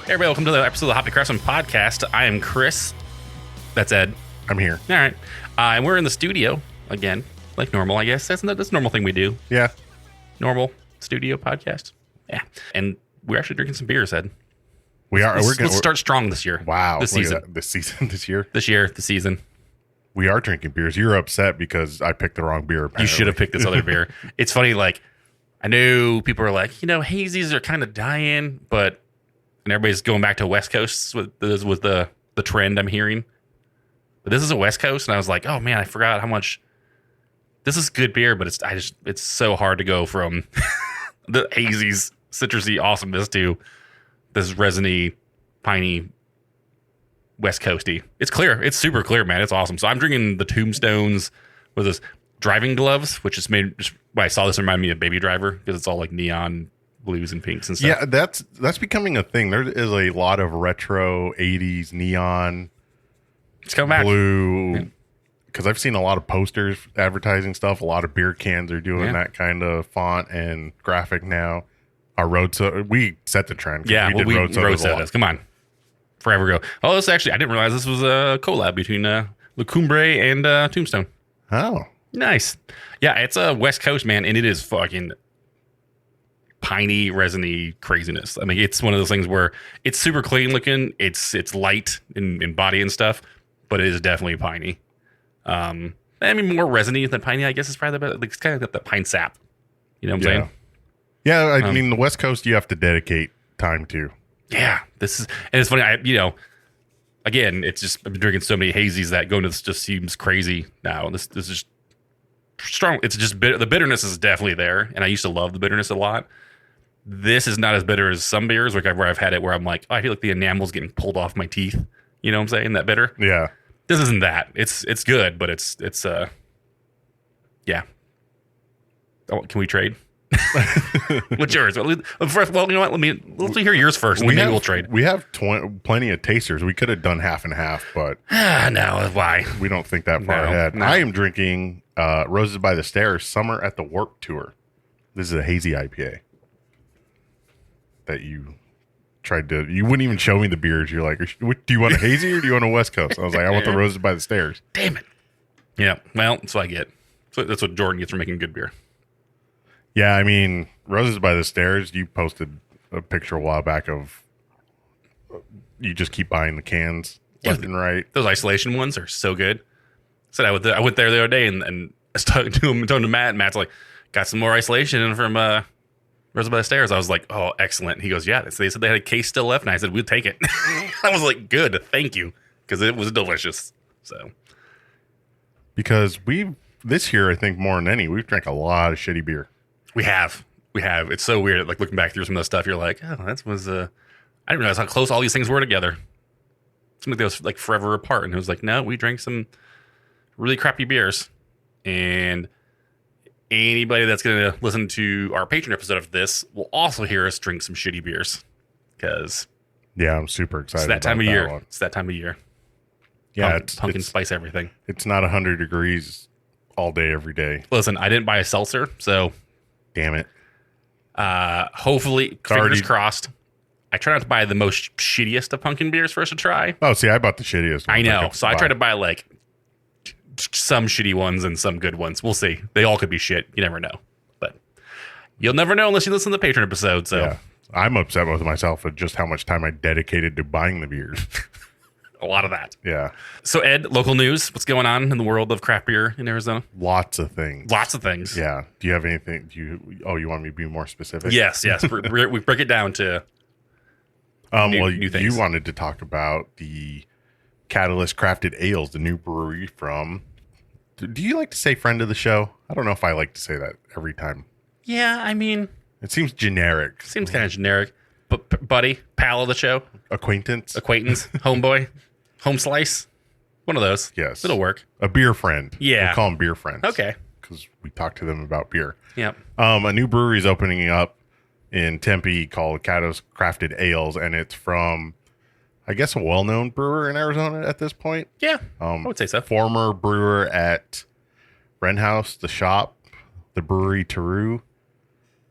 Hey everybody, welcome to the episode of the Hoppy Craftsman Podcast. I am Chris. That's Ed. I'm here. All right. And we're in the studio again, like normal, I guess. That's a normal thing we do. Yeah. Normal studio podcast. Yeah. And we're actually drinking some beers, Ed. We are. Let's start strong this year. Wow. This season. This year? The season. We are drinking beers. You're upset because I picked the wrong beer, apparently. You should have picked this other beer. It's funny, like, I know people are like, hazies are kind of dying, but... And everybody's going back to West Coast with the trend I'm hearing. But this is a West Coast, and I was like, oh man, I forgot how much. This is good beer, but it's so hard to go from the hazy's citrusy awesomeness to this resiny, piney West Coasty. It's clear. It's super clear, man. It's awesome. So I'm drinking the Tombstones with this driving gloves, which is made. When I saw this, it reminded me of Baby Driver because it's all like neon blues and pinks and stuff. Yeah, that's becoming a thing. There is a lot of retro 80s neon. It's coming back. Blue. Because I've seen a lot of posters advertising stuff. A lot of beer cans are doing that kind of font and graphic now. Our road soda, we set the trend. Yeah, we did road sodas. Come on. Forever ago. Oh, this actually, I didn't realize this was a collab between La Cumbre and Tombstone. Oh. Nice. Yeah, it's a West Coast, man, and it is fucking piney, resiny craziness. I mean, it's one of those things where it's super clean looking. It's light in body and stuff, but it is definitely piney. I mean, more resiny than piney, I guess, is probably the best. It's kind of got the pine sap. You know what I'm saying? Yeah, I mean, the West Coast, you have to dedicate time to. Yeah, and it's funny. Again, it's just I've been drinking so many hazies that going to this just seems crazy now. This is just strong. It's just the bitterness is definitely there, and I used to love the bitterness a lot. This is not as bitter as some beers, like where I've had it, where I'm like, oh, I feel like the enamel's getting pulled off my teeth. You know what I'm saying? That bitter. Yeah. This isn't that. It's good, but it's yeah. Oh, can we trade? What's yours? Well, you know what? Let's hear yours first, and maybe we'll trade. We have plenty of tasters. We could have done half and half, but no, why? We don't think that far ahead. No. I am drinking Roses by the Stairs Summer at the Warped Tour. This is a hazy IPA that you wouldn't even show me the beers. You're like, do you want a hazy or do you want a West Coast? I was like, I want the Roses by the Stairs. Damn it. Yeah, well, that's what I get. So that's what Jordan gets for making good beer. Yeah, I mean, Roses by the Stairs, you posted a picture a while back of you just keep buying the cans left and right. Those isolation ones are so good. I went there the other day and I was talking to Matt, and Matt's like, got some more isolation from Roses by the Stairs. I was like, oh, excellent. He goes, yeah. They said they had a case still left, and I said, we'll take it. I was like, good, thank you, because it was delicious. So, because this year, I think more than any, we've drank a lot of shitty beer. We have. It's so weird. Like looking back through some of the stuff, you're like, oh, that was I didn't realize how close all these things were together. Seemed like they was like forever apart, and it was like, no, we drank some really crappy beers, and anybody that's going to listen to our Patron episode of this will also hear us drink some shitty beers, because I'm super excited. It's that time of year. It's that time of year. Yeah, pumpkin spice everything. It's not 100 degrees all day every day. Listen, I didn't buy a seltzer, so damn it. Hopefully, fingers crossed. I try not to buy the most shittiest of pumpkin beers for us to try. Oh, see, I bought the shittiest. I know, so I try to buy like some shitty ones and some good ones. We'll see. They all could be shit. You never know. But you'll never know unless you listen to the Patron episode. So yeah. I'm upset with myself at just how much time I dedicated to buying the beers. A lot of that. Yeah. So Ed, local news. What's going on in the world of craft beer in Arizona? Lots of things. Yeah. Do you have anything? You want me to be more specific? Yes. We break it down to new things. You wanted to talk about the Catalyst Crafted Ales, the new brewery from... Do you like to say friend of the show? I don't know if I like to say that every time. Yeah, I mean... It seems generic. Seems kind of generic. But buddy, pal of the show? Acquaintance, homeboy, home slice? One of those. Yes. It'll work. A beer friend. Yeah. We'll call them beer friends. Okay. Because we talk to them about beer. Yep. A new brewery is opening up in Tempe called Catalyst Crafted Ales, and it's from... I guess a well-known brewer in Arizona at this point. Yeah, I would say so. Former brewer at Wren House, The Shop, the Brewery Teru.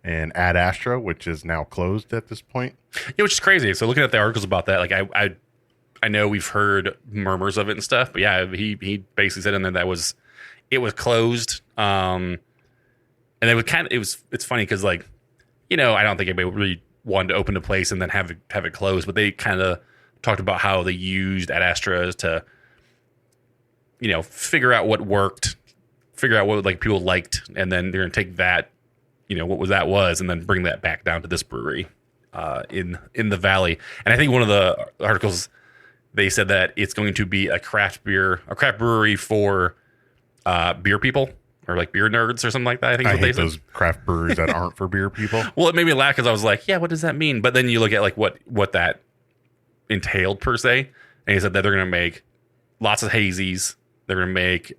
and Ad Astra, which is now closed at this point. Yeah, which is crazy. So looking at the articles about that, like I know we've heard murmurs of it and stuff, but yeah, he basically said in there that it was closed. And it's funny because, like, I don't think anybody really wanted to open the place and then have it closed, but they kind of talked about how they used Ad Astra to, figure out what worked, figure out what like people liked, and then they're gonna take that, what that was, and then bring that back down to this brewery in the valley. And I think one of the articles, they said that it's going to be a craft brewery for beer people, or like beer nerds or something like that. I think I is what hate they those craft breweries that aren't for beer people. Well, it made me laugh because I was like, yeah, what does that mean? But then you look at like what that entailed per se, and he said that they're going to make lots of hazies. They're going to make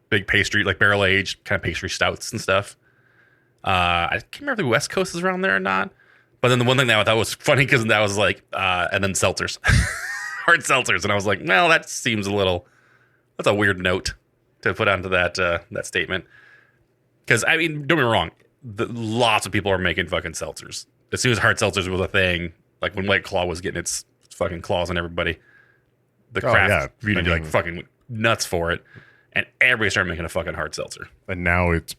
big pastry, like barrel aged kind of pastry stouts and stuff. I can't remember if the West Coast is around there or not. But then the one thing that I thought was funny because that was like, and then seltzers, hard seltzers, and I was like, well, that's a weird note to put onto that statement. Because I mean, don't get me wrong, lots of people are making fucking seltzers. As soon as hard seltzers was a thing, like when White Claw was getting its fucking claws on everybody, the craft community like fucking nuts for it, and everybody started making a fucking hard seltzer. And now it's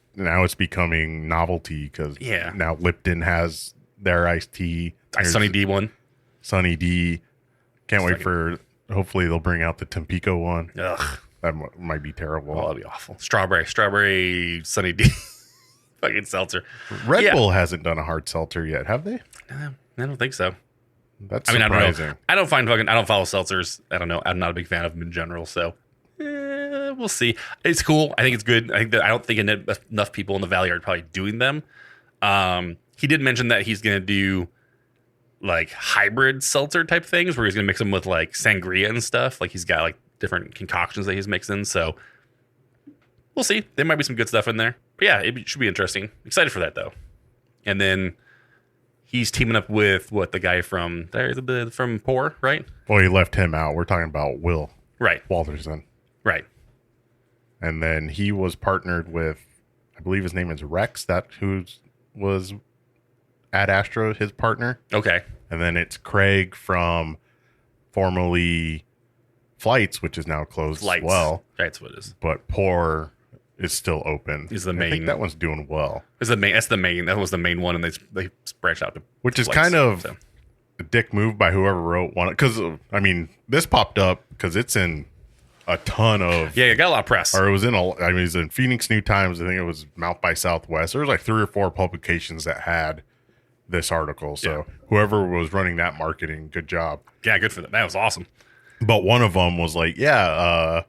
becoming novelty because now Lipton has their iced tea. Sunny D one. Sunny D. Can't wait for, hopefully they'll bring out the Tempico one. Ugh. That might be terrible. Oh, that'd be awful. Strawberry Sunny D. Fucking seltzer. Red Bull hasn't done a hard seltzer yet, have they? I don't think so. That's surprising. I don't follow seltzers. I don't know. I'm not a big fan of them in general, so we'll see. It's cool. I think it's good. I don't think enough people in the valley are probably doing them. He did mention that he's going to do like hybrid seltzer type things where he's going to mix them with like sangria and stuff. Like he's got like different concoctions that he's mixing. So we'll see. There might be some good stuff in there. But yeah, it should be interesting. Excited for that though. And then he's teaming up with the guy from Pour, right? Well, he left him out. We're talking about Will. Right. Walterson. Right. And then he was partnered with, I believe his name is Rex, who was Ad Astra, his partner. Okay. And then it's Craig from formerly Flights, which is now closed as well. That's what it is. But Pour is still open. Is the main. I think that one's doing well. That's the main. That was the main one, and they branched out to which is Flights, kind of a dick move by whoever wrote one. Because I mean, this popped up because it's in a ton of it got a lot of press. Or it was in Phoenix New Times. I think it was Mouth by Southwest. There was like 3 or 4 publications that had this article. So whoever was running that marketing, good job. Yeah, good for them. That was awesome. But one of them was like, Will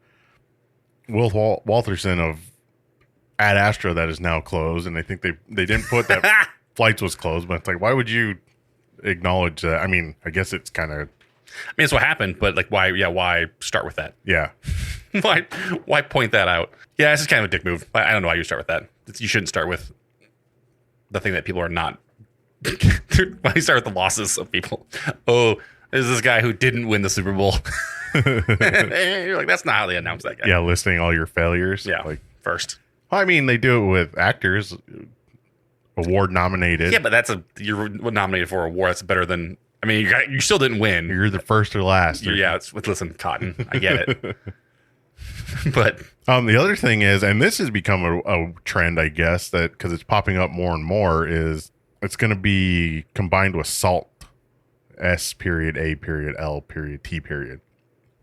Walterson of Ad Astra that is now closed, and I think they didn't put that Flights was closed, but it's like, why would you acknowledge that? I mean, I guess it's kind of. I mean, it's what happened, but like, why start with that? Yeah. why point that out? Yeah, it's just kind of a dick move. I don't know why you start with that. You shouldn't start with the thing that people are not. Why you start with the losses of people? Oh, there's this guy who didn't win the Super Bowl. You're like, that's not how they announce that guy. Yeah, listing all your failures. Yeah, like first. I mean, they do it with actors, award nominated. Yeah, but you're nominated for an award. That's better than. I mean, you still didn't win. You're the first or last. Yeah, listen, Cotton. I get it. But the other thing is, and this has become a trend, I guess, that because it's popping up more and more, is it's going to be combined with salt. S.A.L.T.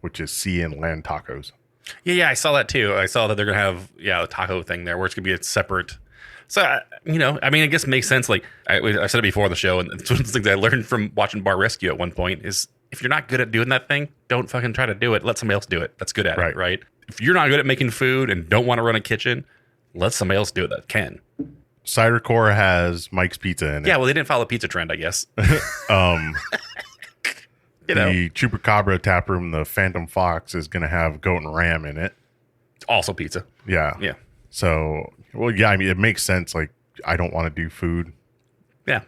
which is sea and land tacos. Yeah, I saw that too. I saw that they're gonna have a taco thing there where it's gonna be a separate. So I mean, I guess it makes sense. Like I said it before on the show, and it's one of the things I learned from watching Bar Rescue at one point is if you're not good at doing that thing, don't fucking try to do it. Let somebody else do it. That's good at it, right? If you're not good at making food and don't want to run a kitchen, let somebody else do it that can. Cider Core has Mike's Pizza in it. Yeah, well, they didn't follow the pizza trend, I guess. The Chupacabra tap room, the Phantom Fox, is going to have goat and ram in it. Also pizza. Yeah. So, I mean, it makes sense. Like, I don't want to do food. Yeah,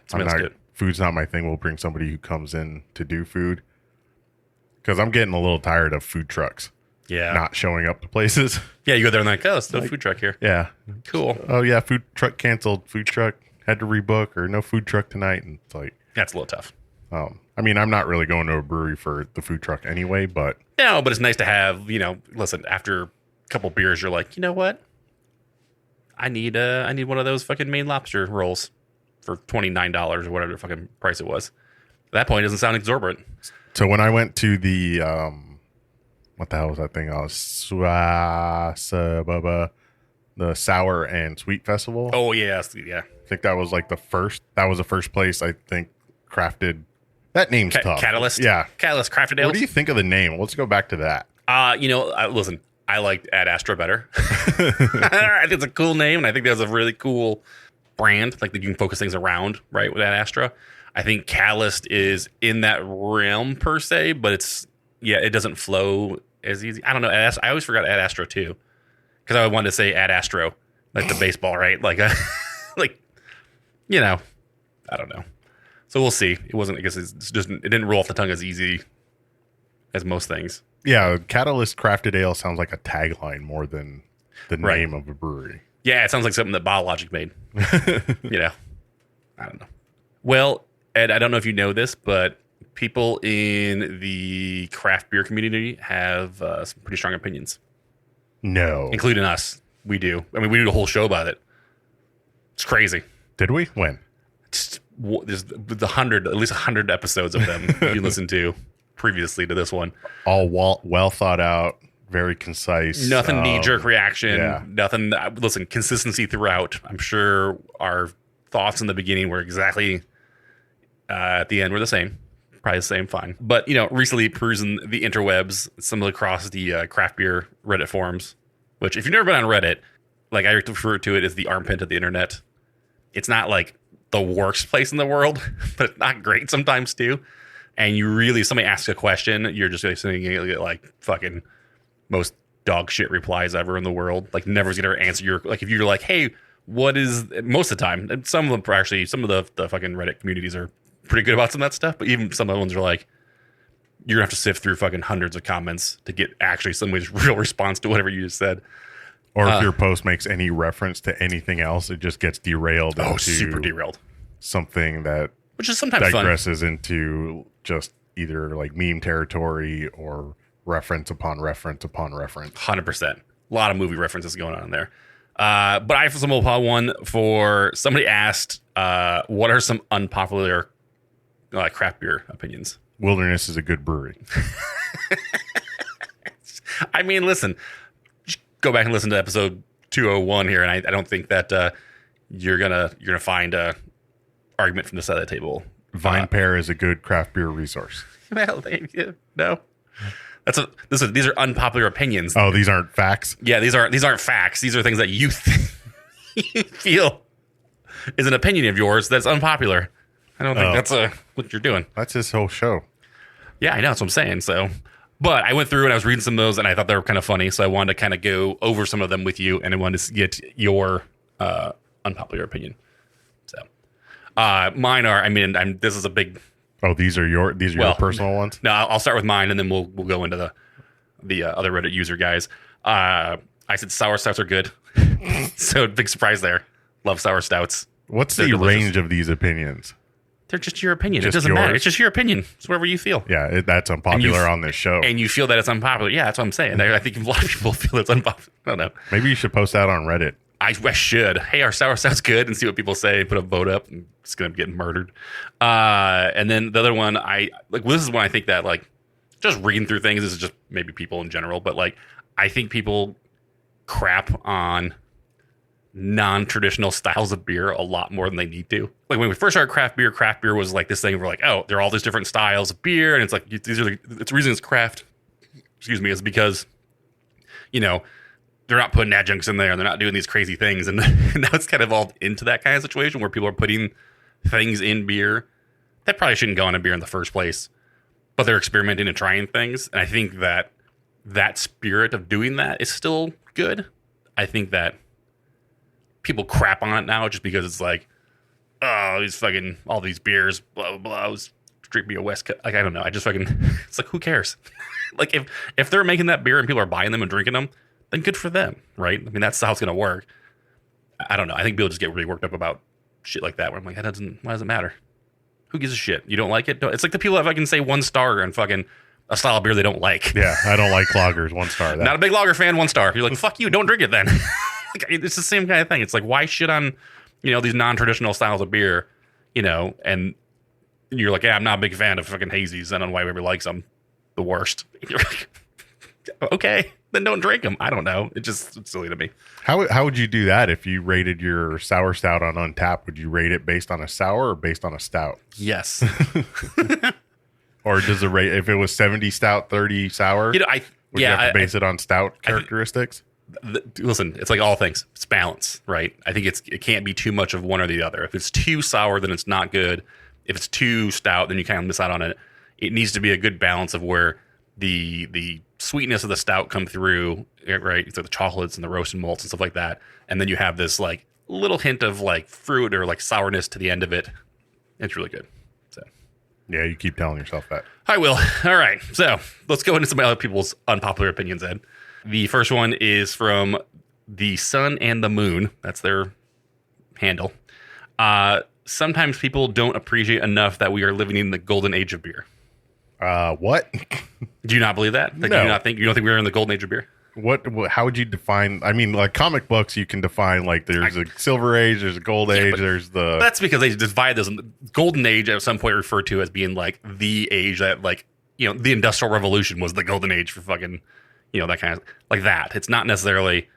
food's not my thing. We'll bring somebody who comes in to do food. Because I'm getting a little tired of food trucks. not showing up to places. Yeah, you go there and like, oh, there's no food truck here. Yeah. Cool. Oh, yeah, food truck canceled. Food truck had to rebook, or no food truck tonight. And it's like... That's a little tough. I mean, I'm not really going to a brewery for the food truck anyway, but... No, but it's nice to have, listen, after a couple beers, you're like, you know what? I need one of those fucking Maine lobster rolls for $29 or whatever the fucking price it was. At that point, it doesn't sound exorbitant. So when I went to the, what the hell was that thing? The Sour and Sweet Festival. Oh, yeah. Yeah. I think that was like the first place I think crafted. That name's tough. Catalyst? Yeah. Catalyst Crafted Ales. What do you think of the name? Let's go back to that. Listen, I liked Ad Astra better. I think it's a cool name, and I think that's a really cool brand. Like, that you can focus things around, right, with Ad Astra. I think Catalyst is in that realm, per se, but it doesn't flow as easy. I don't know. I always forgot Ad Astra, too, because I wanted to say Ad Astro, like the baseball, right? Like, I don't know. So we'll see. It wasn't, I guess it didn't roll off the tongue as easy as most things. Yeah, Catalyst Crafted Ale sounds like a tagline more than the name of a brewery. Yeah, it sounds like something that BioLogic made. I don't know. Well, Ed, I don't know if you know this, but people in the craft beer community have some pretty strong opinions. No. Including us. We do. I mean, we did a whole show about it. It's crazy. Did we? When? There's at least 100 episodes of them you listened to previously to this one. All well thought out, very concise. Nothing knee-jerk reaction. Yeah. Nothing. Listen, consistency throughout. I'm sure our thoughts in the beginning were exactly at the end were the same. Probably the same, fine. But, recently perusing the interwebs, stumbled across the craft beer Reddit forums, which if you've never been on Reddit, like I refer to it as the armpit of the internet. It's not like the worst place in the world, but it's not great sometimes too. And somebody asks a question, you're just like sitting and get like fucking most dog shit replies ever in the world. Like never's gonna answer like if you're like, hey, what is most of the time? And some of them are actually some of the fucking Reddit communities are pretty good about some of that stuff, but even some of the ones are like, you're gonna have to sift through fucking hundreds of comments to get actually somebody's real response to whatever you just said. Or if your post makes any reference to anything else, it just gets derailed. Super derailed. Something that which is sometimes digresses into just either like meme territory or reference upon reference upon reference. 100%. A lot of movie references going on in there. But I have some one for somebody asked, what are some unpopular craft beer opinions? Wilderness is a good brewery. I mean, listen, just go back and listen to episode 201 here, and I don't think that you're gonna find a argument from this side of the table. Vine Pair is a good craft beer resource. Well, no. These are unpopular opinions. Oh, these aren't facts? Yeah, these aren't facts. These are things that you feel is an opinion of yours that's unpopular. I don't think that's what you're doing. That's his whole show. Yeah, I know. That's what I'm saying. So, but I went through and I was reading some of those and I thought they were kind of funny. So I wanted to kind of go over some of them with you and I wanted to get your unpopular opinion. So, mine are, this is a big... Oh, these are your personal ones? No, I'll start with mine and then we'll go into the other Reddit user guys. I said sour stouts are good. So big surprise there. Love sour stouts. What's the range of these opinions? They're just your opinion. It doesn't matter. It's just your opinion. It's whatever you feel. Yeah, that's unpopular on this show. And you feel that it's unpopular. Yeah, that's what I'm saying. I think a lot of people feel it's unpopular. I don't know. Maybe you should post that on Reddit. I should. Hey, our sour sounds good and see what people say. Put a vote up. I'm just going to get murdered. And then the other one, this is one I think that, just reading through things, this is just maybe people in general, but, I think people crap on non-traditional styles of beer a lot more than they need to. Like when we first started craft beer was like this thing where there are all these different styles of beer and it's like it's the reason it's craft is because they're not putting adjuncts in there and they're not doing these crazy things and now it's kind of evolved into that kind of situation where people are putting things in beer that probably shouldn't go in a beer in the first place, but they're experimenting and trying things, and I think that spirit of doing that is still good. I think that people crap on it now just because it's like, oh, these fucking, all these beers, blah, blah, blah. straight be a West Coast. Like, I don't know. I just fucking, it's like, who cares? Like, if they're making that beer and people are buying them and drinking them, then good for them, right? I mean, that's how it's going to work. I don't know. I think people just get really worked up about shit like that, where I'm like, why does it matter? Who gives a shit? You don't like it? It's like the people that fucking say 1 star and fucking a style of beer they don't like. Yeah, I don't like lagers. 1 star. Not a big lager fan, 1 star. You're like, fuck you, don't drink it then. Like, it's the same kind of thing. It's like, why shit on, these non-traditional styles of beer, and you're like, yeah, I'm not a big fan of fucking hazies. I don't know why everybody likes them. The worst. You're like, okay, then don't drink them. I don't know. It's silly to me. How would you do that if you rated your sour stout on Untappd? Would you rate it based on a sour or based on a stout? Yes. Or does it rate, if it was 70 stout, 30 sour? Would you have to base it on stout characteristics? Listen, it's like all things. It's balance, right? I think it can't be too much of one or the other. If it's too sour, then it's not good. If it's too stout, then you kind of miss out on it. It needs to be a good balance of where the sweetness of the stout come through, right? It's like the chocolates and the roasted malts and stuff like that. And then you have this like little hint of like fruit or like sourness to the end of it. It's really good. So yeah, you keep telling yourself that. I will. All right. So let's go into some other people's unpopular opinions, Ed. The first one is from The Sun and the Moon. That's their handle. Sometimes people don't appreciate enough that we are living in the golden age of beer. What? Do you not believe that? Like, no. You don't think we're in the golden age of beer? What? How would you define? I mean, like comic books, you can define like there's a silver age, there's a gold age, there's the. That's because they divide this. Golden age at some point referred to as being like the age that like the Industrial Revolution was the golden age for fucking that kind of like that. It's not necessarily.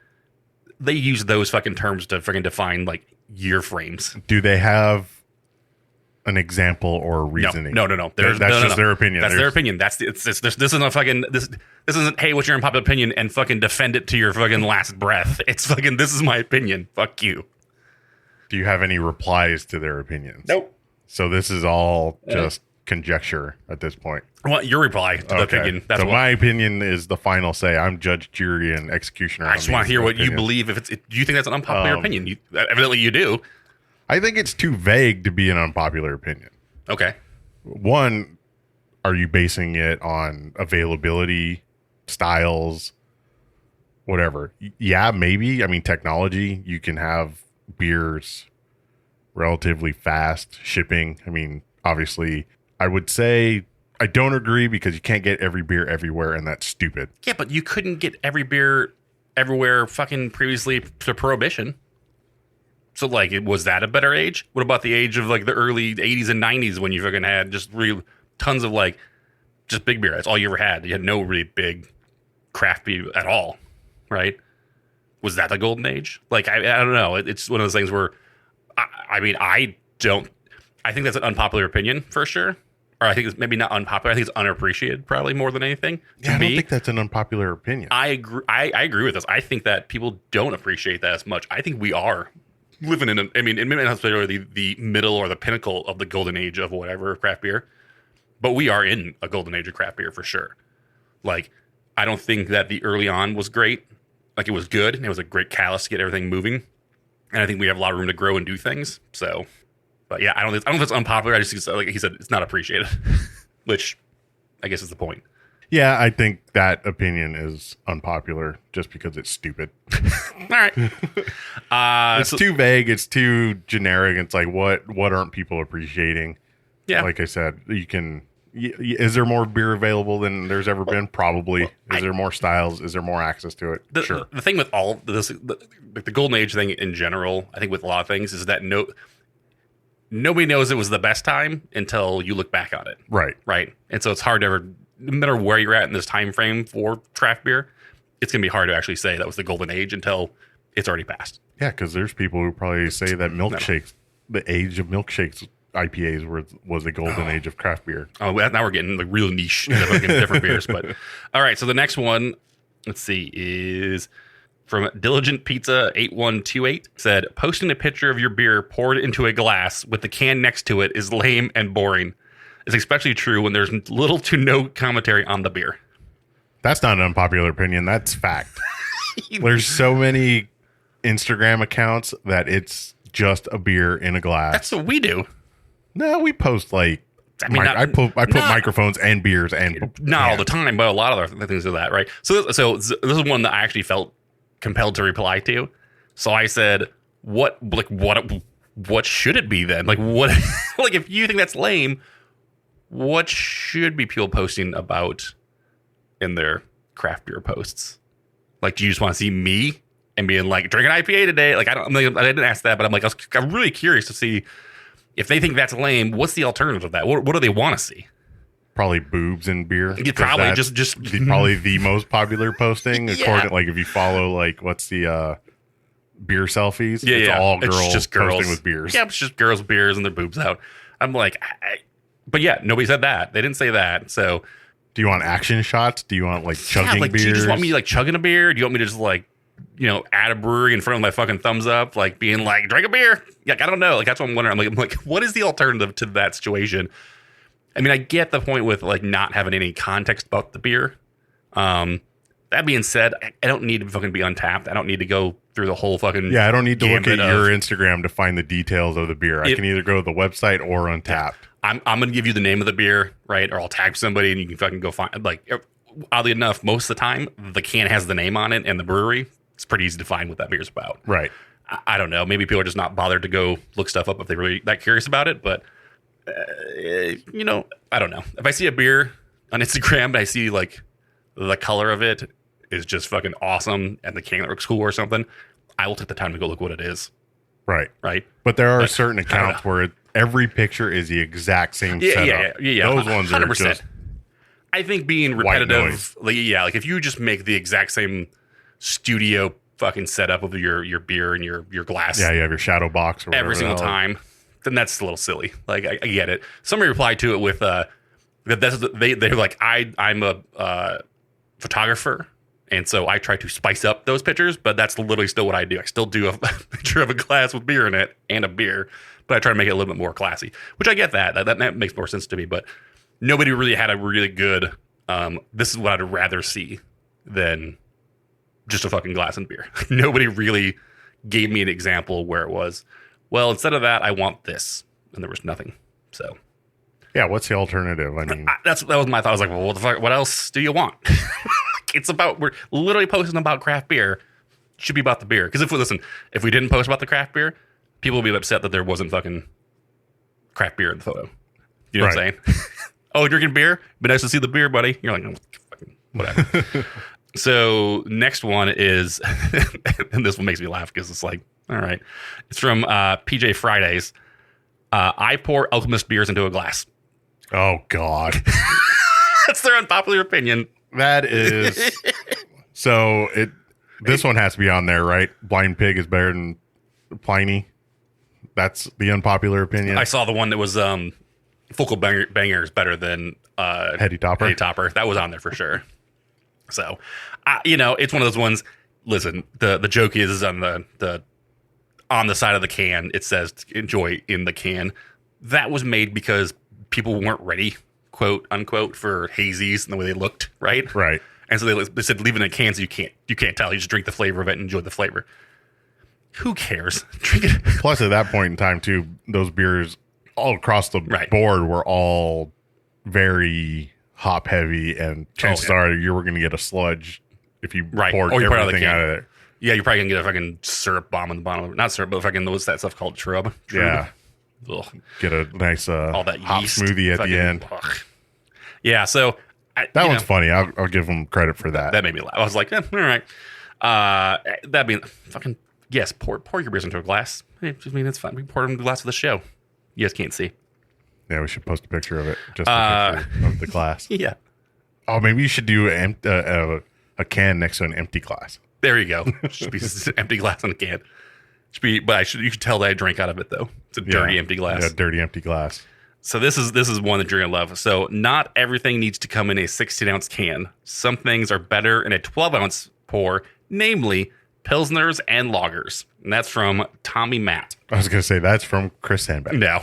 They use those fucking terms to fucking define like year frames. Do they have an example or reasoning? No. That's just their opinion. That's their opinion. This isn't a fucking this isn't, hey, what's your unpopular opinion, and fucking defend it to your fucking last breath. It's fucking, this is my opinion. Fuck you. Do you have any replies to their opinions? Nope. So this is all just conjecture at this point. I want your reply to the opinion. That's so my opinion is the final say. I'm judge, jury, and executioner. I just want to hear what you believe. Do you think that's an unpopular opinion? Evidently you do. I think it's too vague to be an unpopular opinion. Okay. One, are you basing it on availability, styles, whatever? Yeah, maybe. I mean, technology, you can have beers relatively fast shipping. I mean, obviously, I would say I don't agree because you can't get every beer everywhere, and that's stupid. Yeah, but you couldn't get every beer everywhere fucking previously to Prohibition. So, like, was that a better age? What about the age of, like, the early 80s and 90s when you fucking had just real tons of, like, just big beer? That's all you ever had. You had no really big craft beer at all, right? Was that the golden age? Like, I don't know. It's one of those things where, I think that's an unpopular opinion for sure. Or I think it's maybe not unpopular. I think it's unappreciated probably more than anything. Yeah, I don't think that's an unpopular opinion. I agree. I agree with this. I think that people don't appreciate that as much. I think we are living in it may not necessarily the middle or the pinnacle of the golden age of whatever craft beer, but we are in a golden age of craft beer for sure. Like, I don't think that the early on was great. Like, it was good and it was a great catalyst to get everything moving. And I think we have a lot of room to grow and do things. So, but yeah, I don't think it's unpopular. I just think, like he said, it's not appreciated, which I guess is the point. Yeah, I think that opinion is unpopular just because it's stupid. All right. It's too vague. It's too generic. It's like, what aren't people appreciating? Yeah. Like I said, you can... Is there more beer available than there's ever been? Probably. Is there more styles? Is there more access to it? Sure. The thing with all this, the golden age thing in general, I think with a lot of things, is that nobody knows it was the best time until you look back on it. Right. Right. And so it's hard to ever... No matter where you're at in this time frame for craft beer, it's going to be hard to actually say that was the golden age until it's already passed. Yeah, because there's people who probably say that milkshakes, the age of milkshakes, IPAs was a golden age of craft beer. Oh, now we're getting like real niche into different beers. But all right, so the next one, let's see, is from Diligent Pizza 8128. Said, posting a picture of your beer poured into a glass with the can next to it is lame and boring. It's especially true when there's little to no commentary on the beer. That's not an unpopular opinion. That's fact. There's so many Instagram accounts that it's just a beer in a glass. That's what we do. No, we post like I mean, I put microphones and beers and not all the time, but a lot of other things are that, right? So this is one that I actually felt compelled to reply to. So I said, what should it be then? Like what like if you think that's lame, what should be people posting about in their craft beer posts? Like, do you just want to see me and being like, drink an IPA today? Like, I didn't ask that, but I'm really curious to see if they think that's lame. What's the alternative of that? What do they want to see? Probably boobs and beer. Probably just probably the most popular posting. According, like if you follow like what's the beer selfies? Yeah, it's all girls. It's just girls posting with beers. Yeah, it's just girls with beers and their boobs out. I'm like, but yeah, nobody said that. They didn't say that. So, do you want action shots? Do you want like chugging beers? Do you just want me like chugging a beer? Do you want me to just like, at a brewery in front of my fucking thumbs up, like being like, drink a beer? Like, I don't know. Like, that's what I'm wondering. I'm like, what is the alternative to that situation? I mean, I get the point with like not having any context about the beer. That being said, I don't need to fucking be Untapped. I don't need to go through the whole fucking I don't need to look at your Instagram to find the details of the beer. I can either go to the website or Untapped. I'm gonna give you the name of the beer, right? Or I'll tag somebody and you can fucking go find. Like, oddly enough, most of the time the can has the name on it and the brewery. It's pretty easy to find what that beer's about. Right. I don't know. Maybe people are just not bothered to go look stuff up if they're really that curious about it. But I don't know. If I see a beer on Instagram and I see like the color of it is just fucking awesome and the can looks cool or something, I will take the time to go look what it is. Right. Right. But there are certain accounts where every picture is the exact same setup. Yeah. Those ones 100%. Are just I think being repetitive, like if you just make the exact same studio fucking setup of your beer and your glass. Yeah, you have your shadow box or every single time, then that's a little silly. Like I get it. Somebody replied to it with they're like, I'm a photographer, and so I try to spice up those pictures, but that's literally still what I do. I still do a picture of a glass with beer in it and a beer, but I try to make it a little bit more classy, which I get that makes more sense to me, but nobody really had a really good this is what I'd rather see than just a fucking glass and beer. Nobody really gave me an example where it was, well, instead of that, I want this. And there was nothing. So, yeah, what's the alternative? I mean, that was my thought. I was like, well, what the fuck? What else do you want? We're literally posting about craft beer. It should be about the beer. Because if we didn't post about the craft beer, people would be upset that there wasn't fucking craft beer in the photo. You know what I'm saying? Oh, drinking beer? But nice to see the beer, buddy. You're like, oh, fucking whatever. So next one is, and this one makes me laugh because it's like, all right, it's from pjfridays. I pour Alchemist beers into a glass. Oh God, that's their unpopular opinion. That is so. This one has to be on there, right? Blind Pig is better than Pliny. That's the unpopular opinion. I saw the one that was Focal Banger is better than Heady Topper. That was on there for sure. So, it's one of those ones. Listen, the joke is on the side of the can, it says enjoy in the can. That was made because people weren't ready, quote unquote, for hazies and the way they looked, right? Right. And so they said leave it in a can so you can't tell. You just drink the flavor of it and enjoy the flavor. Who cares? Drink it. Plus, at that point in time, too, those beers all across the board were all very hop heavy, and chances are you were going to get a sludge if you poured everything out of there. Yeah, you're probably going to get a fucking syrup bomb on the bottom of it. Not syrup, but fucking what's that stuff called? Trove. Yeah. Ugh. Get a nice all that hop yeast smoothie at the end. Ugh. Yeah, so that one's funny. I'll give them credit for that. That made me laugh. I was like, all right. That being fucking yes, pour your beers into a glass. I mean, it's fine. We pour them in the glass of the show. You guys can't see. Yeah, we should post a picture of it. Just a picture of the glass. Yeah. Oh, maybe you should do a can next to an empty glass. There you go. Should be empty glass in a can. You should tell that I drank out of it though. It's a dirty empty glass. Yeah, dirty empty glass. So this is one that you're gonna love. So not everything needs to come in a 16-ounce can. Some things are better in a 12-ounce pour, namely pilsners and lagers. And that's from Tommymat. I was gonna say that's from Chris Sandbeck. No.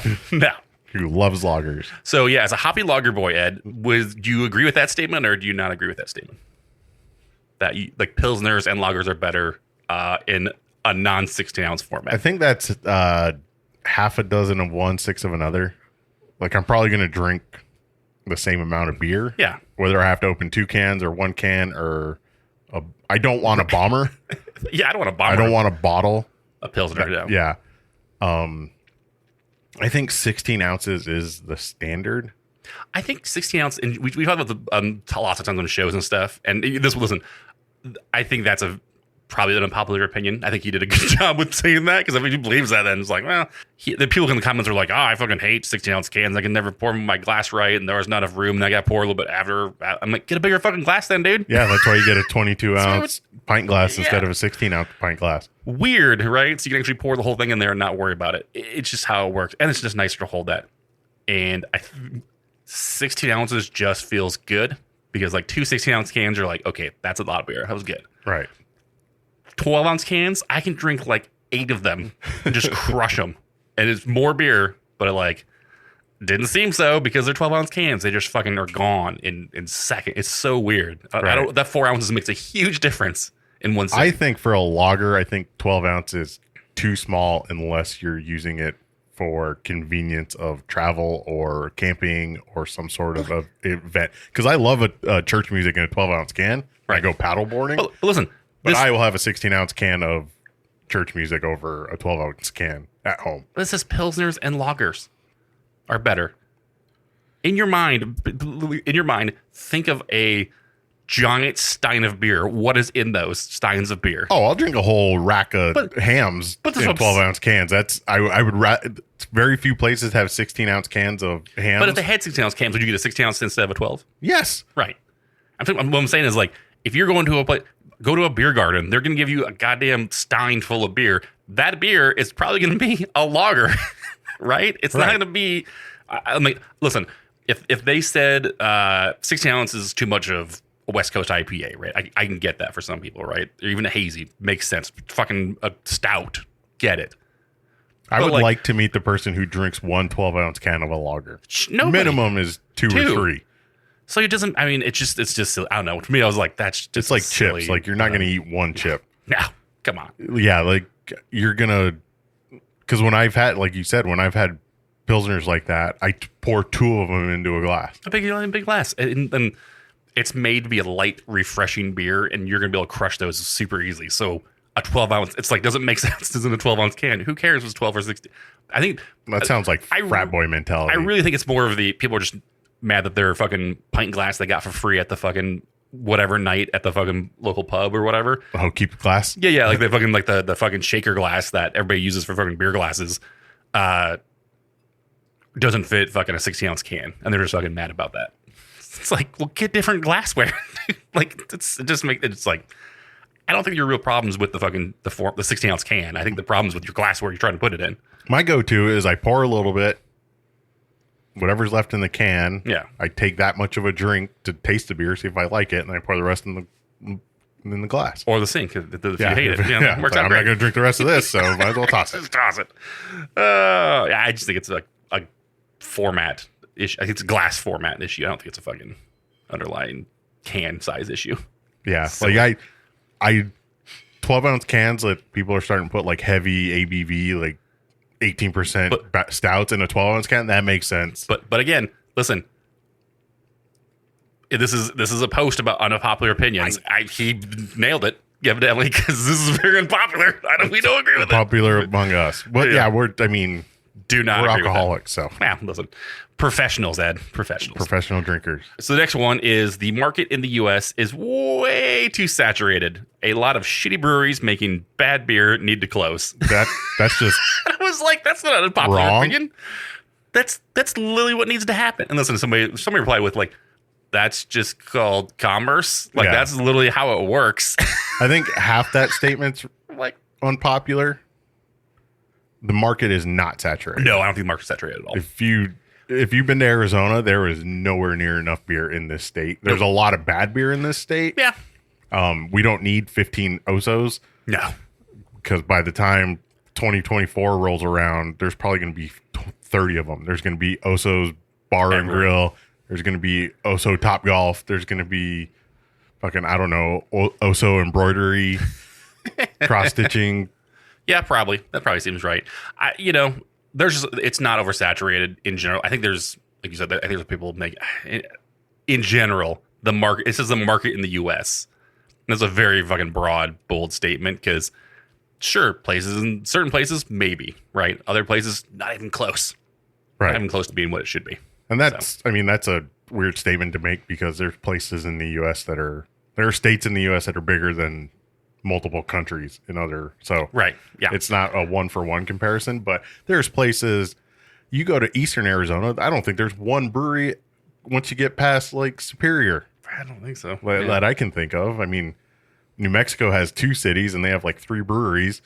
Who loves lagers. So yeah, as a hoppy lager boy, Ed, do you agree with that statement or do you not agree with that statement? That like pilsners and lagers are better in a non-16-ounce format. I think that's half a dozen of one, 6 of another. Like I'm probably going to drink the same amount of beer. Yeah. Whether I have to open 2 cans or 1 can or I don't want a bomber. Yeah, I don't want a bomber. I don't want a bottle. A Pilsner. Yeah. I think 16 ounces is the standard. I think 16 ounce, and we talked about the lots of times on shows and stuff. And listen, I think that's probably an unpopular opinion. I think he did a good job with saying that, because if he believes that, then it's like, well, the people in the comments are like, oh, I fucking hate 16 ounce cans. I can never pour my glass right, and there was not enough room, and I got to pour a little bit after. I'm like, get a bigger fucking glass then, dude. Yeah, that's why you get a 22 ounce pint glass instead of a 16 ounce pint glass. Weird, right? So you can actually pour the whole thing in there and not worry about it. It's just how it works, and it's just nicer to hold that. And 16 ounces just feels good, because like 2 16-ounce cans are like, okay, that's a lot of beer. That was good. Right. 12-ounce cans, I can drink like 8 of them and just crush them. And it's more beer, but it like didn't seem so, because they're 12-ounce cans. They just fucking are gone in seconds. It's so weird. Right. That 4 ounces makes a huge difference in one second. I think for a lager, I think 12 ounces is too small unless you're using it for convenience of travel or camping or some sort of a event. Because I love a church music in a 12-ounce can. Right. I go paddleboarding. But listen. But I will have a 16-ounce can of church music over a 12-ounce can at home. This says Pilsners and lagers are better. In your mind, think of a giant stein of beer. What is in those steins of beer? Oh, I'll drink a whole rack of hams in 12-ounce cans. I would very few places have 16-ounce cans of hams. But if they had 16-ounce cans, would you get a 16-ounce instead of a 12? Yes. Right. What I'm saying is, like, if you're going to a place, go to a beer garden, they're going to give you a goddamn stein full of beer. That beer is probably going to be a lager, right? It's not going to be. I mean, listen, if they said 16 ounces is too much of a West Coast IPA, right? I can get that for some people, right? Or even a hazy makes sense. Fucking a stout, get it. I would like to meet the person who drinks 1 12-ounce can of a lager. Nobody. Minimum is 2 or 3. So it doesn't. I mean, it's just. I don't know. To me, I was like, that's just. It's like silly. chips. Like you're not going to eat 1 chip. No, come on. Yeah, like you're gonna. Because when I've had, like you said, when I've had pilsners like that, I pour 2 of them into a glass. A big glass, and it's made to be a light, refreshing beer, and you're gonna be able to crush those super easily. So a 12-ounce, it's like doesn't make sense as in a 12-ounce can. Who cares if it's 12 or 16? I think that sounds like frat boy mentality. I really think it's more of the people are just mad that their fucking pint glass they got for free at the fucking whatever night at the fucking local pub or whatever. Oh, keep the glass? Yeah, like the fucking like the fucking shaker glass that everybody uses for fucking beer glasses doesn't fit fucking a 16-ounce can, and they're just fucking mad about that. It's like, well, get different glassware. Like it's like I don't think your real problems with the fucking the 16-ounce can. I think the problems with your glassware you're trying to put it in. My go-to is I pour a little bit. Whatever's left in the can, yeah. I take that much of a drink to taste the beer, see if I like it, and then I pour the rest in the glass. Or the sink if you hate it. Yeah, works I'm out not going to drink the rest of this, so might as well toss it. Just toss it. Yeah, I just think it's a format issue. I think it's a glass format issue. I don't think it's a fucking underlying can size issue. Yeah, so like I 12-ounce cans that people are starting to put like heavy ABV, like 18% stouts in a 12-ounce can. That makes sense. But again, listen. This is a post about unpopular opinions. He nailed it, evidently, because this is very unpopular. We don't agree with it. Popular among us. But yeah, we're alcoholics, so. Yeah, listen. Professionals, Ed. Professional drinkers. So the next one is the market in the U.S. is way too saturated. A lot of shitty breweries making bad beer need to close. That's just... I was like, that's not an unpopular wrong. opinion. That's literally what needs to happen. And listen, somebody replied with like, that's just called commerce. Like that's literally how it works. I think half that statement's like unpopular. The market is not saturated. No, I don't think the market's saturated at all. If you've been to Arizona, there is nowhere near enough beer in this state. There's a lot of bad beer in this state. Yeah. We don't need 15 Osos. No. Because by the time 2024 rolls around, there's probably going to be 30 of them. There's going to be Oso's Bar and Grill. There's going to be Oso Top Golf. There's going to be fucking, I don't know, Oso embroidery, cross-stitching. Yeah, probably. That probably seems right. it's not oversaturated in general. I think there's, like you said, I think there's people make in general the market. This is the market in the U.S. And that's a very fucking broad, bold statement because sure, certain places maybe right, other places not even close, right, not even close to being what it should be. And that's that's a weird statement to make because there's places in the U.S. there are states in the U.S. that are bigger than multiple countries in other. So right, yeah, it's not a 1-for-1 comparison, but there's places you go to Eastern Arizona. I don't think there's one brewery once you get past like Superior. I don't think so. That I can think of. I mean, New Mexico has 2 cities and they have like 3 breweries.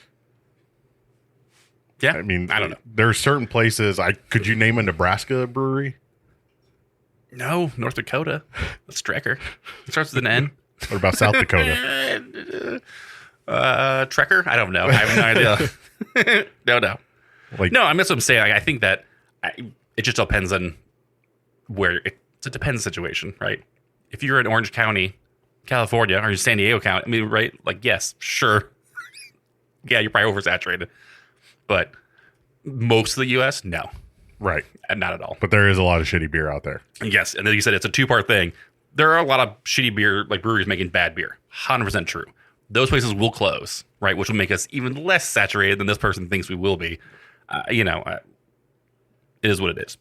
Yeah. I mean, I don't know. There are certain places. Could you name a Nebraska brewery? No, North Dakota. That's Trekker. It starts with an N. What about South Dakota? Trekker? I don't know. I have no idea. No. Like, no, that's what I'm saying. I think that it just depends on where it's a depends situation, right? If you're in Orange County, California, or San Diego County, I mean, right? Like, yes, sure. Yeah, you're probably oversaturated. But most of the U.S., no. Right. Not at all. But there is a lot of shitty beer out there. Yes. And then you said it's a 2-part thing. There are a lot of shitty beer, like breweries making bad beer. 100% true. Those places will close, right? Which will make us even less saturated than this person thinks we will be. It is what it is.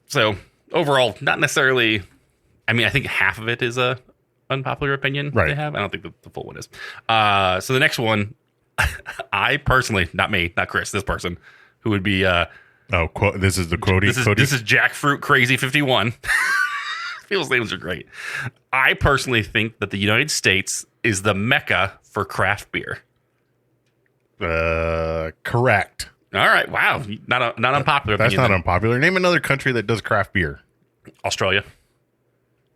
So overall, not necessarily. I mean, I think half of it is a unpopular opinion right. they have. I don't think the full one is. So the next one, I personally, not me, not Chris, this person, who would be. This is the quotey. This is Jackfruit Crazy 51. People's names are great. I personally think that the United States is the mecca for craft beer. Correct. All right. Wow. Not unpopular. That's not unpopular. Name another country that does craft beer. Australia.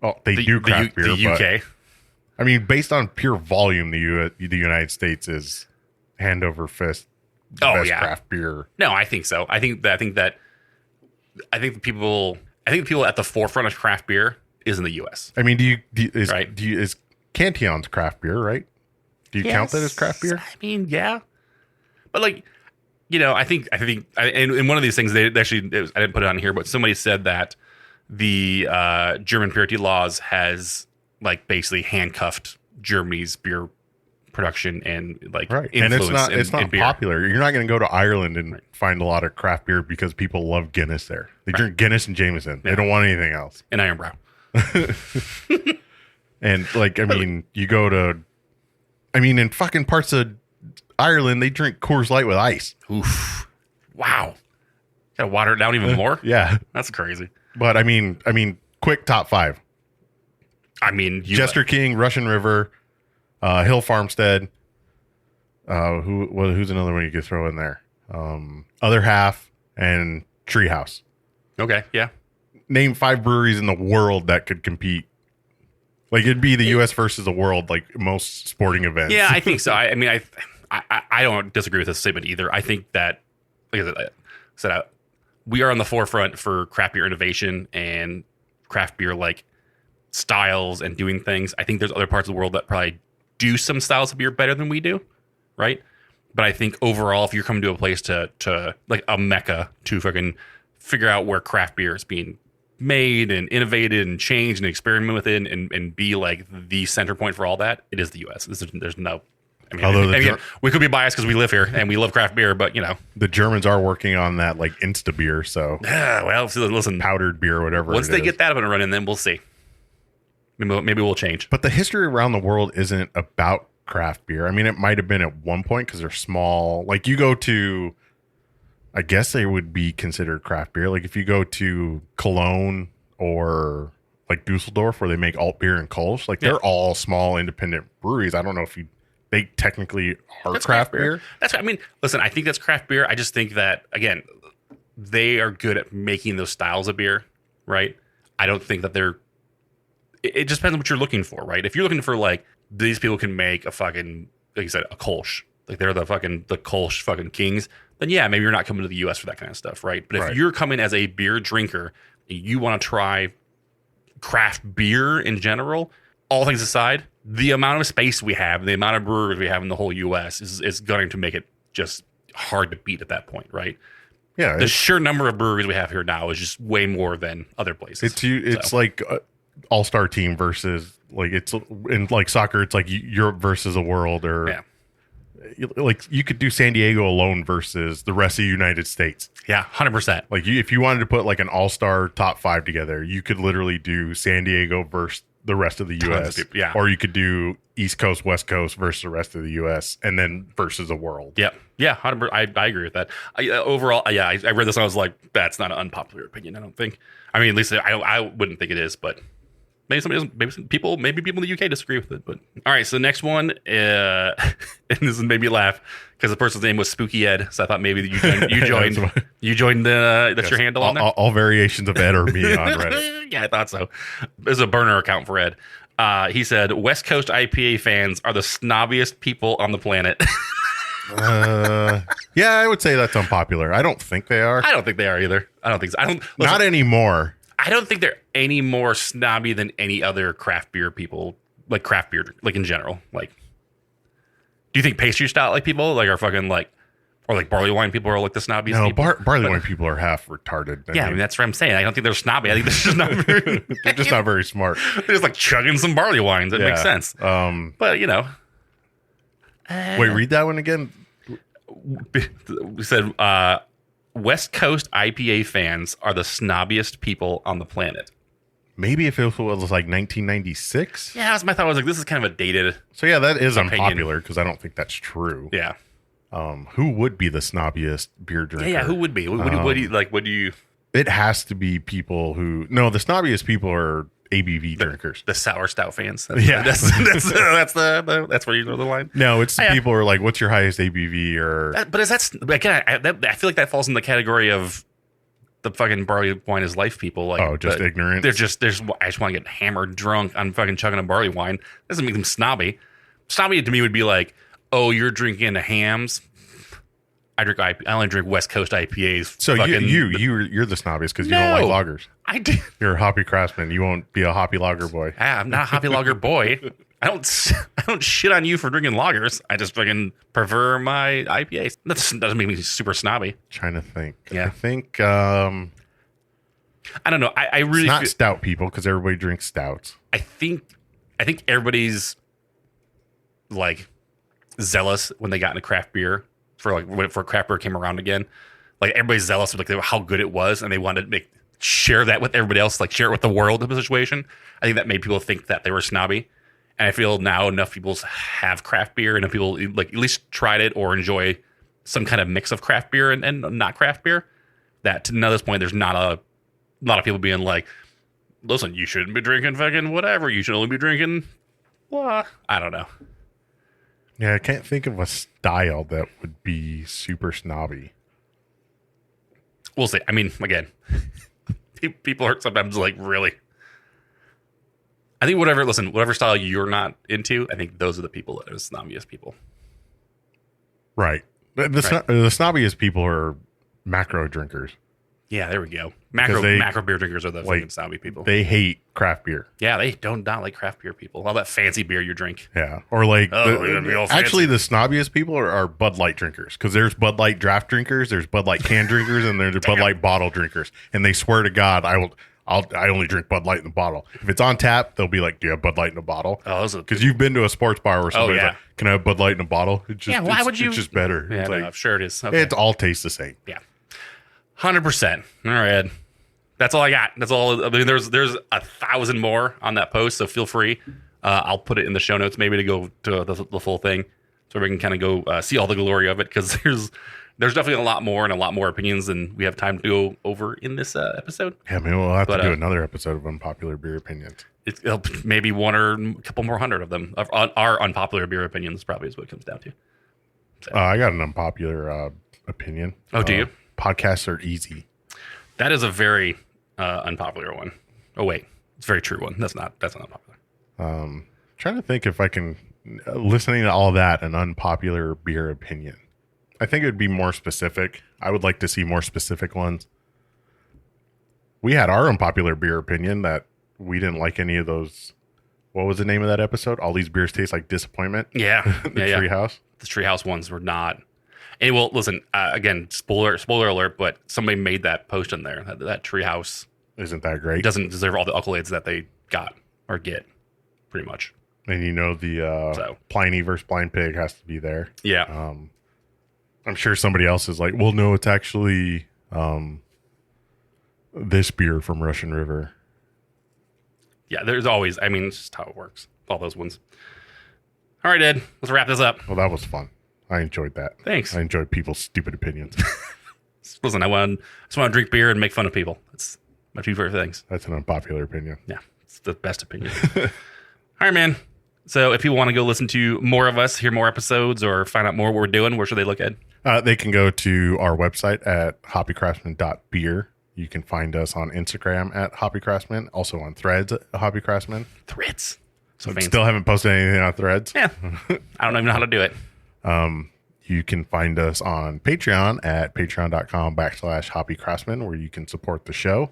Oh, they do craft beer. The UK. I mean, based on pure volume, the United States is hand over fist the best craft beer. No, I think so. I think the people at the forefront of craft beer is in the U.S. I mean, is Cantillon's craft beer, right? Do you count that as craft beer? I mean, yeah. But like, I think and one of these things I didn't put it on here, but somebody said that the German purity laws has like basically handcuffed Germany's beer production and like influence. And it's not popular. You're not going to go to Ireland and find a lot of craft beer because people love Guinness there. They drink Guinness and Jameson. They don't want anything else. And Iron Brow. And like, I mean, you go to, in fucking parts of Ireland, they drink Coors Light with ice. Oof. Wow. Got to water it down even more? Yeah. That's crazy. But I mean, quick top 5. Jester King, Russian River, Hill Farmstead. Who's another one you could throw in there? Other Half and Treehouse. Okay, yeah. Name 5 breweries in the world that could compete. Like it'd be the U.S. versus the world, like most sporting events. Yeah, I think so. I don't disagree with this statement either. I think that, like I said, we are on the forefront for craft beer innovation and craft beer like styles and doing things. I think there's other parts of the world that probably do some styles of beer better than we do, right? But I think overall, if you're coming to a place to like a mecca to fucking figure out where craft beer is being made and innovated and changed and experiment with it and be like the center point for all that, it is the U.S. There's no. We could be biased because we live here and we love craft beer, but the Germans are working on that like Insta beer. So listen, powdered beer, or whatever. Once they get that up and running, then we'll see. Maybe we'll change. But the history around the world isn't about craft beer. I mean, it might have been at one point because they're small. Like you go to, I guess they would be considered craft beer. Like if you go to Cologne or like Dusseldorf, where they make alt beer and Kolsch, like they're all small independent breweries. I don't know if they technically are craft beer. Listen, I think that's craft beer. I just think that, again, they are good at making those styles of beer, right? I don't think that it just depends on what you're looking for, right? If you're looking for like, these people can make a fucking, like you said, a Kolsch, like they're the Kolsch fucking kings, then yeah, maybe you're not coming to the U.S. for that kind of stuff, right? But if you're coming as a beer drinker and you want to try craft beer in general, all things aside, the amount of space we have, the amount of brewers we have in the whole U.S. is going to make it just hard to beat at that point, right? Yeah, the sheer number of breweries we have here now is just way more than other places. It's like all-star team versus like it's in like soccer. It's like Europe versus the world, or like you could do San Diego alone versus the rest of the United States. Yeah, 100%. Like if you wanted to put like an all-star top 5 together, you could literally do San Diego versus the rest of the U.S. Yeah, or you could do East Coast, West Coast versus the rest of the U.S. and then versus the world. Yeah, 100%. I agree with that. Overall, I read this and I was like, that's not an unpopular opinion. I don't think. I mean, at least I wouldn't think it is, but maybe somebody doesn't. Maybe people in the UK disagree with it. But all right, so the next one, and this made me laugh because the person's name was Spooky Ed. So I thought maybe you joined that's your handle on there. All variations of Ed are me on Reddit. Yeah, I thought so. There's a burner account for Ed. He said, West Coast IPA fans are the snobbiest people on the planet. Yeah, I would say that's unpopular. I don't think they are. I don't think they are either. I don't think so. Not anymore. I don't think they're any more snobby than any other craft beer people, like craft beer, like in general. Like, do you think pastry stout like people like are fucking like, or like barley wine people are like the snobbiest? No, people? barley wine people are half retarded. I mean, that's what I'm saying. I don't think they're snobby. I think they're just not very. They're just not very smart. They're just like chugging some barley wines. That makes sense. But you know, wait, read that one again. We said West Coast IPA fans are the snobbiest people on the planet. Maybe if it was like 1996. Yeah, that's my thought. I was like, this is kind of a dated. So yeah, that is unpopular because I don't think that's true. Yeah. Who would be the snobbiest beer drinker? Yeah, who would be? What do you? It has to be people who. No, the snobbiest people are ABV drinkers. The sour stout fans. That's where you know the line. No, it's the people who are like, "What's your highest ABV?" Or but is that again? I feel like that falls in the category of the fucking barley wine is life people. Like, just ignorant. I just want to get hammered drunk on fucking chugging a barley wine. Doesn't make them snobby. Snobby to me would be like, oh, you're drinking a hams. I only drink West Coast IPAs. So you're the snobbiest because you don't like lagers. I do. You're a hoppy craftsman. You won't be a hoppy lager boy. I'm not a hoppy lager boy. I don't shit on you for drinking lagers. I just fucking prefer my IPAs. That doesn't make me super snobby. Trying to think. Yeah. I think. I don't know. I really it's not stout people because everybody drinks stouts. I think everybody's like zealous when they got into craft beer for craft beer came around again. Like everybody's zealous of like how good it was, and they wanted to share that with everybody else, like share it with the world of the situation. I think that made people think that they were snobby. And I feel now enough people have craft beer, and if people like at least tried it or enjoy some kind of mix of craft beer and not craft beer, that to this point there's not a lot of people being like, listen, you shouldn't be drinking fucking whatever. You should only be drinking. Well, I don't know. Yeah, I can't think of a style that would be super snobby. We'll see. I mean, again, people are sometimes like, really? I think whatever style you're not into, I think those are the people that are the snobbiest people. Right. The snobbiest people are macro drinkers. Yeah, there we go. Macro beer drinkers are the fucking snobby people. They hate craft beer. Yeah, they don't not like craft beer people. All that fancy beer you drink. Yeah, or like actually the snobbiest people are Bud Light drinkers because there's Bud Light draft drinkers, there's Bud Light can drinkers, and there's Bud Light bottle drinkers. And they swear to God, I only drink Bud Light in the bottle. If it's on tap, they'll be like, "Do you have Bud Light in a bottle?" Oh, because you've been to a sports bar where somebody's like, "Can I have Bud Light in a bottle?" Why would you? It's just better. Yeah, it's I'm sure it is. Okay. It all tastes the same. Yeah, 100%. All right, that's all I got. That's all. I mean, there's 1,000 more on that post, so feel free. I'll put it in the show notes maybe to go to the full thing, so we can kind of go see all the glory of it because there's definitely a lot more and a lot more opinions than we have time to go over in this episode. Yeah, maybe we'll have to do another episode of Unpopular Beer Opinions. It'll maybe one or a couple more hundred of them. Our unpopular beer opinions probably is what it comes down to. So. I got an unpopular opinion. Oh, do you? Podcasts are easy. That is a very unpopular one. Oh, wait. It's a very true one. That's not unpopular. Trying to think if I can, listening to all that, an unpopular beer opinion. I think it would be more specific. I would like to see more specific ones. We had our unpopular beer opinion that we didn't like any of those. What was the name of that episode? All these beers taste like disappointment. Yeah. The Treehouse. The Treehouse ones were not. And well, listen, again, spoiler alert, but somebody made that post in there. That treehouse Isn't that great? doesn't deserve all the accolades that they got or get, pretty much. And the Pliny versus Blind Pig has to be there. Yeah. I'm sure somebody else is like, well, no, it's actually this beer from Russian River. Yeah, there's always, it's just how it works. All those ones. All right, Ed, let's wrap this up. Well, that was fun. I enjoyed that. Thanks. I enjoyed people's stupid opinions. Listen, I just want to drink beer and make fun of people. That's my two favorite things. That's an unpopular opinion. Yeah, it's the best opinion. All right, man. So if people want to go listen to more of us, hear more episodes, or find out more what we're doing, where should they look at? They can go to our website at hoppycraftsman.beer. You can find us on Instagram at hoppycraftsman, also on Threads at hoppycraftsman. Threads. So still haven't posted anything on Threads. Yeah, I don't even know how to do it. You can find us on Patreon at patreon.com/hoppycraftsman, where you can support the show.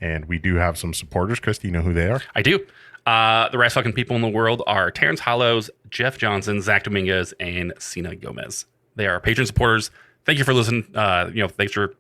And we do have some supporters. Chris, do you know who they are? I do. The rest fucking people in the world are Terrence Hollows, Jeff Johnson, Zach Dominguez, and Sina Gomez. They are Patreon supporters. Thank you for listening. Thanks for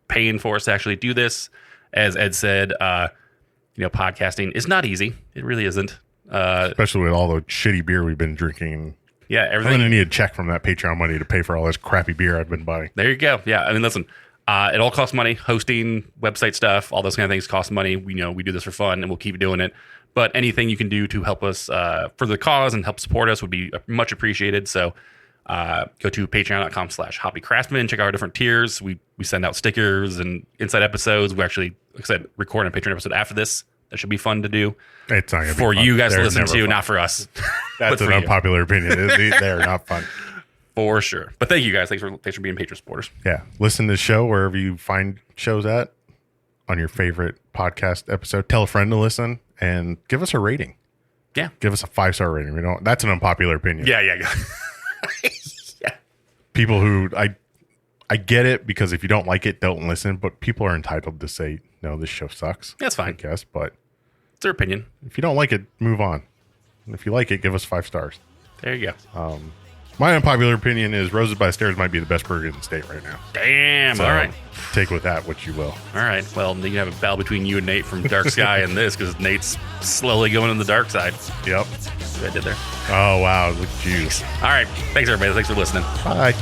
paying for us to actually do this. As Ed said, podcasting is not easy. It really isn't. Especially with all the shitty beer we've been drinking. Yeah, everything. I'm going to need a check from that Patreon money to pay for all this crappy beer I've been buying. There you go. Yeah, listen, it all costs money. Hosting, website stuff, all those kind of things cost money. We do this for fun, and we'll keep doing it. But anything you can do to help us for the cause and help support us would be much appreciated. So go to patreon.com/hoppycraftsman. Check out our different tiers. We send out stickers and inside episodes. We actually, like I said, record a Patreon episode after this. That should be fun to do. It's not gonna be for fun. you guys They're to listen to, fun. not for us. That's an unpopular opinion. They're not fun. For sure. But thank you guys. Thanks for being Patreon supporters. Yeah. Listen to the show wherever you find shows at on your favorite podcast episode. Tell a friend to listen and give us a rating. Yeah. Give us a 5-star rating. That's an unpopular opinion. Yeah. Yeah. People who I get it, because if you don't like it, don't listen. But people are entitled to say, no, this show sucks. That's fine. I guess. But it's their opinion. If you don't like it, move on. And if you like it, give us 5 stars. There you go. My unpopular opinion is Roses by the Stairs might be the best burger in the state right now. Damn. So all right. Take with that what you will. All right. Well, you can have a battle between you and Nate from Dark Sky and this, because Nate's slowly going on the dark side. Yep. See what I did there. Oh, wow. Look at you. All right. Thanks, everybody. Thanks for listening. Bye.